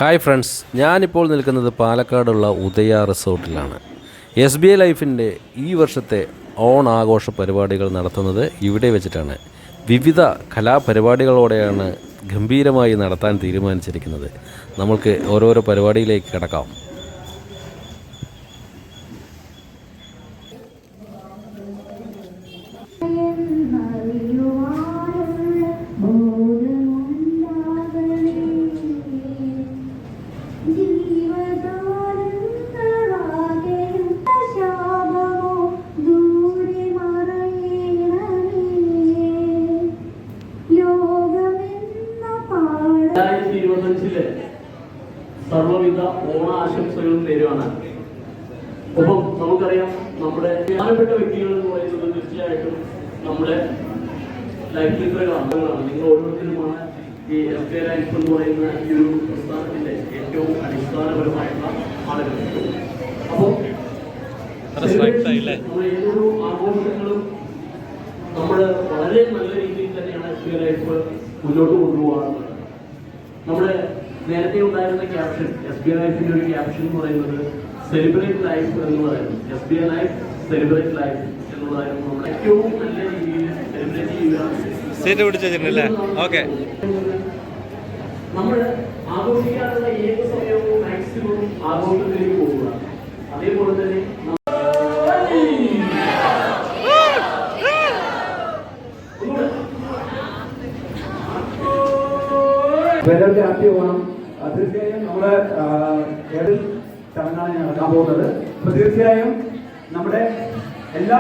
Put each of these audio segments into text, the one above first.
Hi friends, ഞാനിപ്പോൾ നിൽക്കുന്നത് പാലക്കാടുള്ള ഉദയ റിസോർട്ടിലാണ്. SBI ലൈഫിൻ്റെ ഈ വർഷത്തെ ഓണാഘോഷ പരിപാടികൾ നടത്തുന്നത് ഇവിടെ വെച്ചിട്ടാണ്. വിവിധ കലാപരിപാടികളോടെയാണ് ഗംഭീരമായി നടത്താൻ തീരുമാനിച്ചിരിക്കുന്നത്. നമുക്ക് ഓരോരോ പരിപാടിയിലേക്ക് കിടക്കാം. സർവവിധ ഓണാശംസകളും നേരുവാണ്. ഒപ്പം നമുക്കറിയാം, നമ്മുടെ പ്രധാനപ്പെട്ട വ്യക്തികൾ എന്ന് പറയുന്നത് തീർച്ചയായിട്ടും നമ്മുടെ ലൈഫ് അംഗങ്ങളാണ്. നിങ്ങൾ ഓരോരുത്തരുമാണ് ഈ SBI ലൈഫ് എന്ന് പറയുന്ന ഈ ഒരു പ്രസ്ഥാനത്തിന്റെ ഏറ്റവും അടിസ്ഥാനപരമായിട്ടുള്ള ആളുകൾ. അപ്പോൾ നമ്മൾ ഏതൊരു ആഘോഷങ്ങളും നമ്മൾ വളരെ നല്ല രീതിയിൽ തന്നെയാണ് SBI ലൈഫ് മുന്നോട്ട് കൊണ്ടുപോകാറുള്ളത്. നമ്മുടെ നേരത്തെ ഉണ്ടായിരുന്ന ക്യാപ്ഷൻ, SBI ലൈഫിന്റെ ഒരു ക്യാപ്ഷൻ എന്ന് പറയുന്നത് സെലിബ്രേറ്റ് ലൈഫ് എന്നുള്ളതായിരുന്നു. SBI ലൈഫ് സെലിബ്രേറ്റ് ലൈഫ് എന്നുള്ളതായിരുന്നു. നമ്മൾ ഏറ്റവും നല്ല രീതിയിൽ സെലിബ്രേറ്റ് ചെയ്യുക. നമ്മൾ ആഘോഷിക്കാനുള്ള ഏത് സമയവും മാക്സിമം ആഘോഷത്തിലേക്ക് പോകുക. അതേപോലെ തന്നെ ഹാപ്പി ഓണം. തീർച്ചയായും നമ്മുടെ ഏതൊരു ചടങ്ങാണ് നടക്കാൻ പോകുന്നത്. അപ്പൊ തീർച്ചയായും നമ്മുടെ എല്ലാ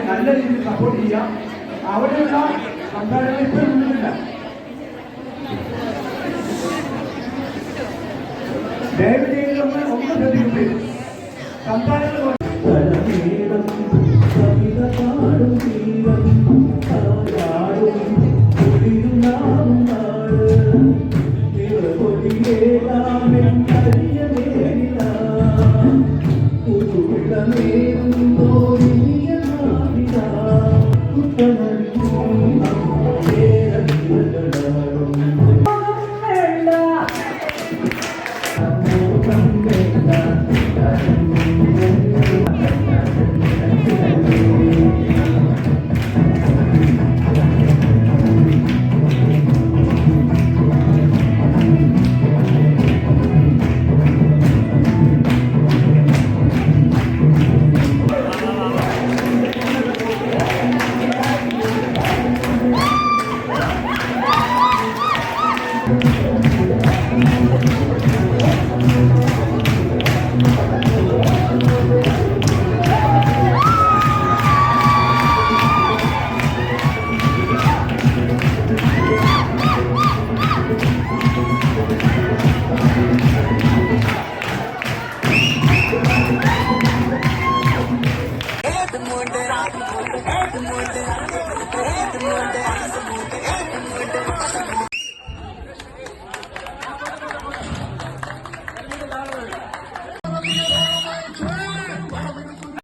നല്ല രീതിയിൽ സപ്പോർട്ട് ചെയ്യാം. അവിടെയുള്ള സംഘടന ഇപ്പോഴും മുന്നിലില്ല. ദയവ് ചെയ്തൊന്ന് ശ്രദ്ധിക്കുന്നത് സംഘാടകർ